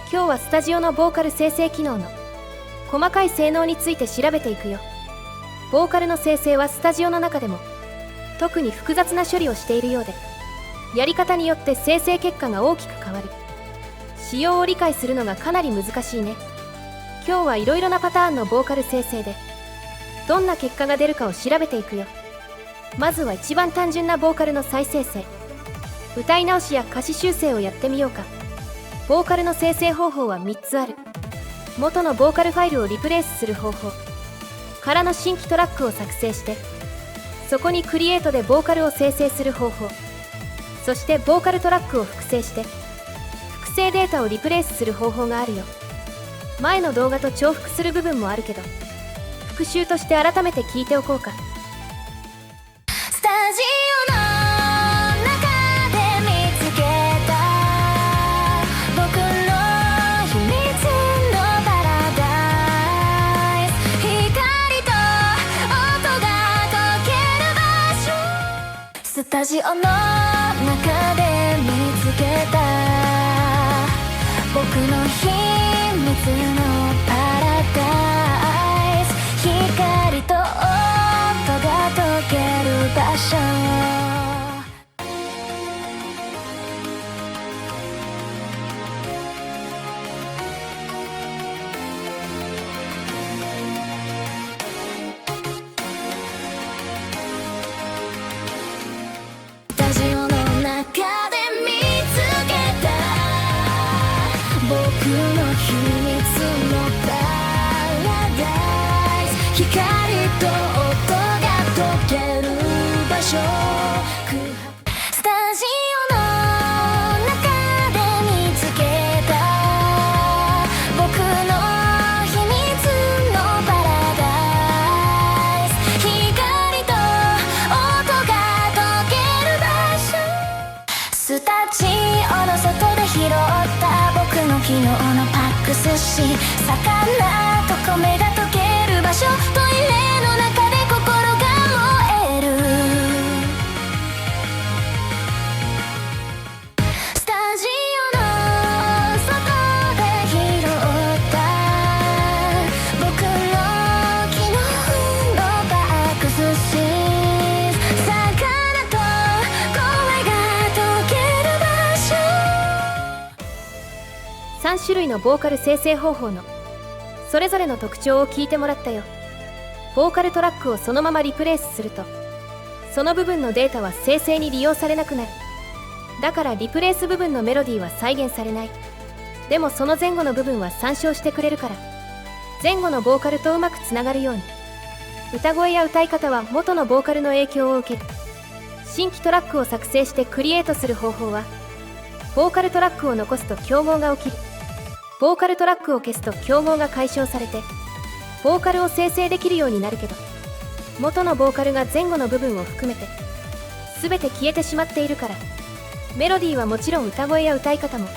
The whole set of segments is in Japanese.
今日はスタジオのボーカル生成機能の細かい性能について調べていくよ。ボーカルの生成はスタジオの中でも特に複雑な処理をしているようで、やり方によって生成結果が大きく変わる。仕様を理解するのがかなり難しいね。今日はいろいろなパターンのボーカル生成でどんな結果が出るかを調べていくよ。まずは一番単純なボーカルの再生成、歌い直しや歌詞修正をやってみようか。ボーカルの生成方法は3つある。元のボーカルファイルをリプレイスする方法からの新規トラックを作成して、そこにクリエイトでボーカルを生成する方法、そしてボーカルトラックを複製して複製データをリプレイスする方法があるよ。前の動画と重複する部分もあるけど、復習として改めて聞いておこうか。スタジオの中で見つけた僕の秘密のパラダイス、光と音が溶ける場所、スタジオの中で見つけた僕の秘密のパラダイス、光と音が溶ける場所。スタジオの中で見つけた僕の秘密のパラダイス、光と音が溶ける場所。スタジオの中で見つけた僕の秘密のパラダイス、光と音が溶ける場所。スタジオの外で拾った僕の昨日のパック寿司、魚と米が溶ける場所、トイレの中で心が燃える。スタジオの外で拾った僕の昨日のパック寿司、魚と声が溶ける場所。3種類のボーカル生成方法のそれぞれの特徴を聞いてもらったよ。ボーカルトラックをそのままリプレイスすると、その部分のデータは生成に利用されなくなる。だからリプレイス部分のメロディーは再現されない。でもその前後の部分は参照してくれるから、前後のボーカルとうまくつながるように。歌声や歌い方は元のボーカルの影響を受ける。新規トラックを作成してクリエイトする方法は、ボーカルトラックを残すと競合が起きる。ボーカルトラックを消すと競合が解消されて、ボーカルを生成できるようになるけど、元のボーカルが前後の部分を含めて全て消えてしまっているから、メロディーはもちろん歌声や歌い方も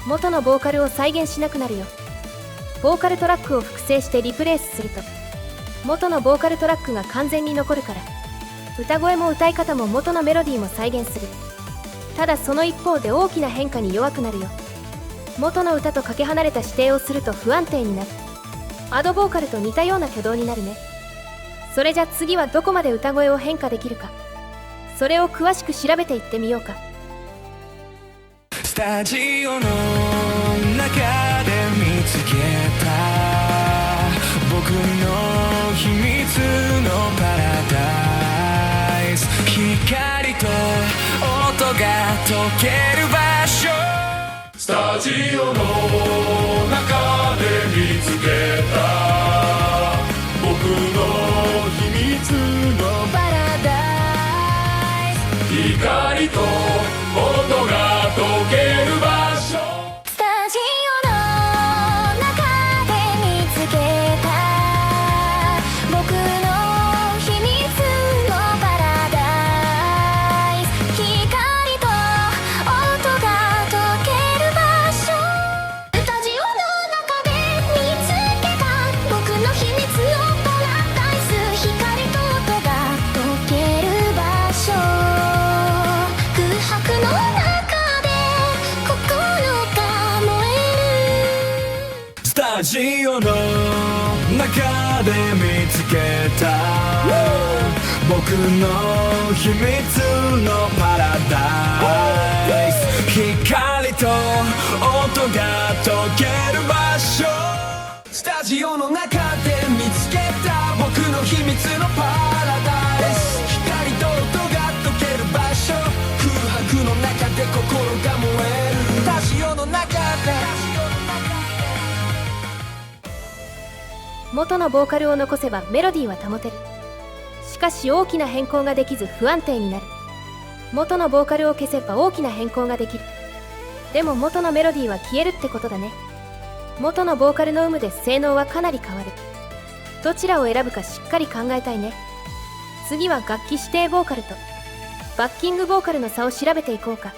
元のボーカルを再現しなくなるよ。ボーカルトラックを複製してリプレイスすると、元のボーカルトラックが完全に残るから、歌声も歌い方も元のメロディーも再現する。ただその一方で大きな変化に弱くなるよ。元の歌とかけ離れた指定をすると不安定になる。アドボーカルと似たような挙動になるね。それじゃ次はどこまで歌声を変化できるか、それを詳しく調べていってみようか。スタジオの中で見つけた僕の秘密のパラダイス、光と音が溶ける場所。スタジオの中で見つけた僕の秘密のパラダイス、光と音が溶ける場所。スタジオの中で見つけた僕の秘密のパラダイス、光と音が溶ける場所。歌ジオの中で見つけた僕の秘密のパラダイス、光と音が溶ける場所、スタジオの中で見つけた僕の秘密のパラダイス、光と音が溶ける場所、空白の中で心が燃えるスタジオの中で。元のボーカルを残せばメロディーは保てる。しかし大きな変更ができず不安定になる。元のボーカルを消せば大きな変更ができる。でも元のメロディーは消えるってことだね。元のボーカルの有無で性能はかなり変わる。どちらを選ぶかしっかり考えたいね。次は楽器指定ボーカルとバッキングボーカルの差を調べていこうか。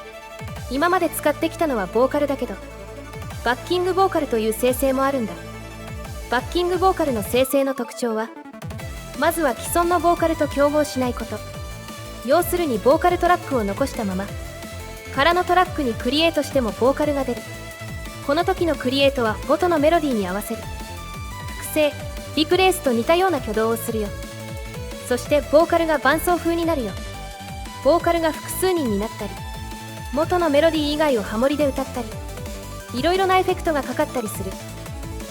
今まで使ってきたのはボーカルだけど、バッキングボーカルという生成もあるんだ。バッキングボーカルの生成の特徴は、まずは既存のボーカルと競合しないこと。要するにボーカルトラックを残したまま空のトラックにクリエイトしてもボーカルが出る。この時のクリエイトは元のメロディーに合わせる。複製、リプレイスと似たような挙動をするよ。そしてボーカルが伴奏風になるよ。ボーカルが複数人になったり、元のメロディー以外をハモリで歌ったり、いろいろなエフェクトがかかったりする。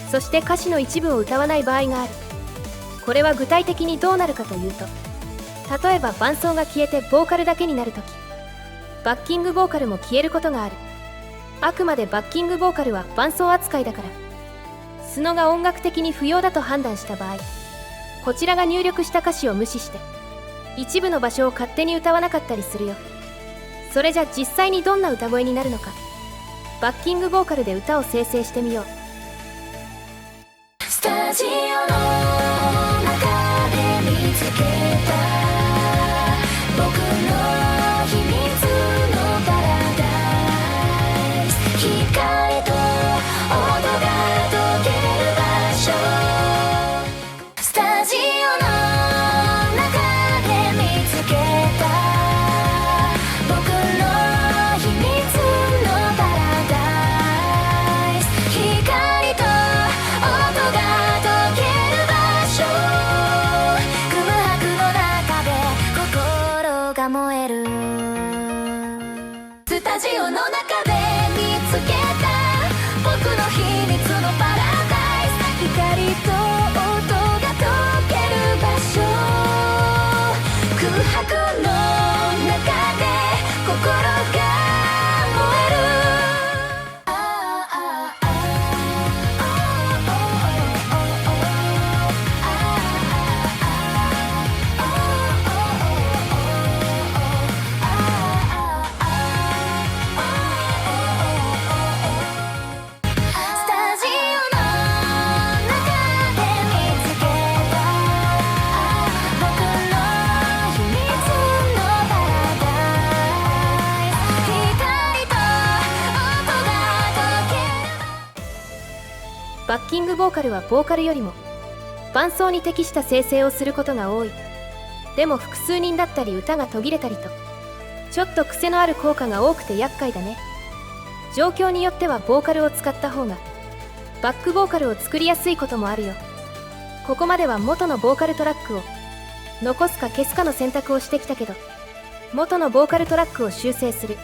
そして歌詞の一部を歌わない場合がある。これは具体的にどうなるかというと、例えば伴奏が消えてボーカルだけになるとき、バッキングボーカルも消えることがある。あくまでバッキングボーカルは伴奏扱いだから、スノが音楽的に不要だと判断した場合、こちらが入力した歌詞を無視して一部の場所を勝手に歌わなかったりするよ。それじゃ実際にどんな歌声になるのか、バッキングボーカルで歌を生成してみよう。スタジオの中で見つけた僕の秘密のパラダイス、光と音が溶ける場所、スタジオの中で見つけた僕の秘密のパラダイス、光と音が溶ける場所、空白の中で心が燃えるスタジオの中で見つけた僕の秘密のパラダイス、光と音が溶ける場所、空白の中で心が燃える。スタジオの中で見つけた僕の秘密のパラダイス、光と音が溶ける。バッキングボーカルはボーカルよりも伴奏に適した生成をすることが多い。でも複数人だったり歌が途切れたりと、ちょっと癖のある効果が多くて厄介だね。状況によってはボーカルを使った方がバックボーカルを作りやすいこともあるよ。ここまでは元のボーカルトラックを残すか消すかの選択をしてきたけど、元のボーカルトラックを修正する、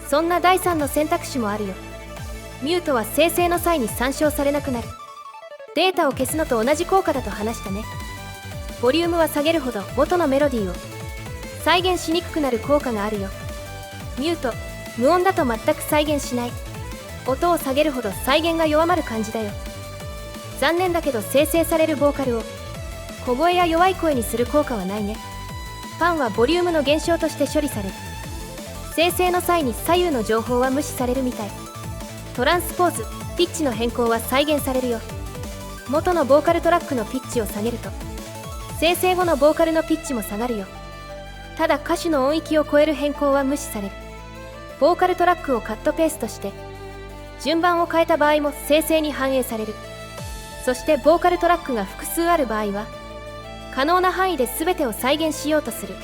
そんな第3の選択肢もあるよ。ミュートは生成の際に参照されなくなる。データを消すのと同じ効果だと話したね。ボリュームは下げるほど元のメロディーを再現しにくくなる効果があるよ。ミュート、無音だと全く再現しない。音を下げるほど再現が弱まる感じだよ。残念だけど生成されるボーカルを小声や弱い声にする効果はないね。ファンはボリュームの減少として処理される。生成の際に左右の情報は無視されるみたい。トランスポーズ、ピッチの変更は再現されるよ。元のボーカルトラックのピッチを下げると生成後のボーカルのピッチも下がるよ。ただ歌手の音域を超える変更は無視される。ボーカルトラックをカットペーストして順番を変えた場合も生成に反映される。そしてボーカルトラックが複数ある場合は可能な範囲で全てを再現しようとする。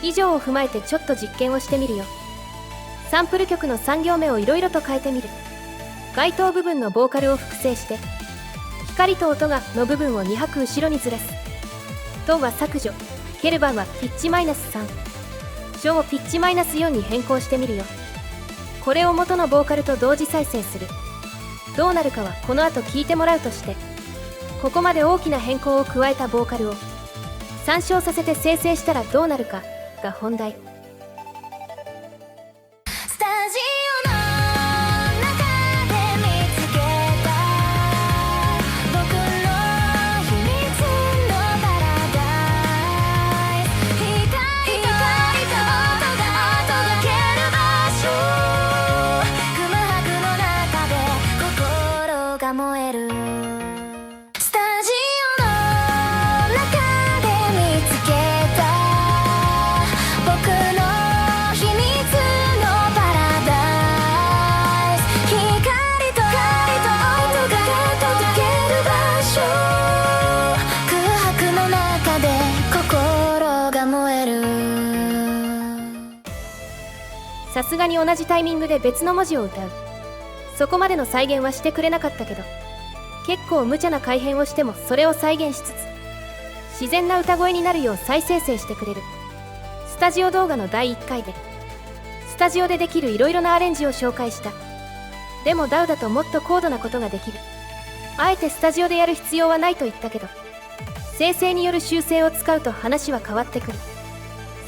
以上を踏まえてちょっと実験をしてみるよ。サンプル曲の3行目をいろいろと変えてみる。該当部分のボーカルを複製して光と音がの部分を2拍後ろにずらす。ドは削除、ケルバンはピッチマイナス3、ショをピッチマイナス4に変更してみるよ。これを元のボーカルと同時再生する。どうなるかはこの後聞いてもらうとして、ここまで大きな変更を加えたボーカルを参照させて生成したらどうなるかが本題。スタジオの中で見つけた僕の秘密のパラダイス、光と音が届ける場所、空白の中で心が燃える。スタジオの中で見つけた僕の秘密のパラダイス、光と音が届ける場所、空白の中で心が燃える。さすがに同じタイミングで別の文字を歌う。そこまでの再現はしてくれなかったけど、結構無茶な改変をしてもそれを再現しつつ自然な歌声になるよう再生成してくれる。スタジオ動画の第1回でスタジオでできるいろいろなアレンジを紹介した。でも DAW だともっと高度なことができる。あえてスタジオでやる必要はないと言ったけど、生成による修正を使うと話は変わってくる。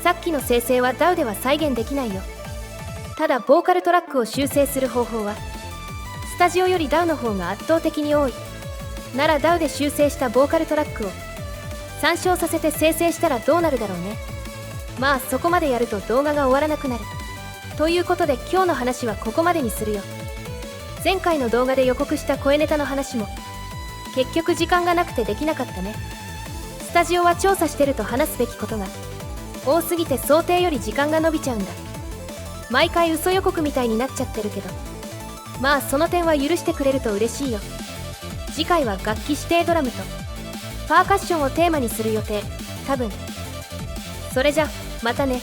さっきの生成は DAW では再現できないよ。ただボーカルトラックを修正する方法はスタジオより DAW の方が圧倒的に多い。なら DAW で修正したボーカルトラックを参照させて生成したらどうなるだろうね。まあそこまでやると動画が終わらなくなる。ということで今日の話はここまでにするよ。前回の動画で予告した声ネタの話も結局時間がなくてできなかったね。スタジオは調査してると話すべきことが多すぎて想定より時間が伸びちゃうんだ。毎回嘘予告みたいになっちゃってるけど、まあその点は許してくれると嬉しいよ。次回は楽器指定ドラムとパーカッションをテーマにする予定、多分。それじゃまたね。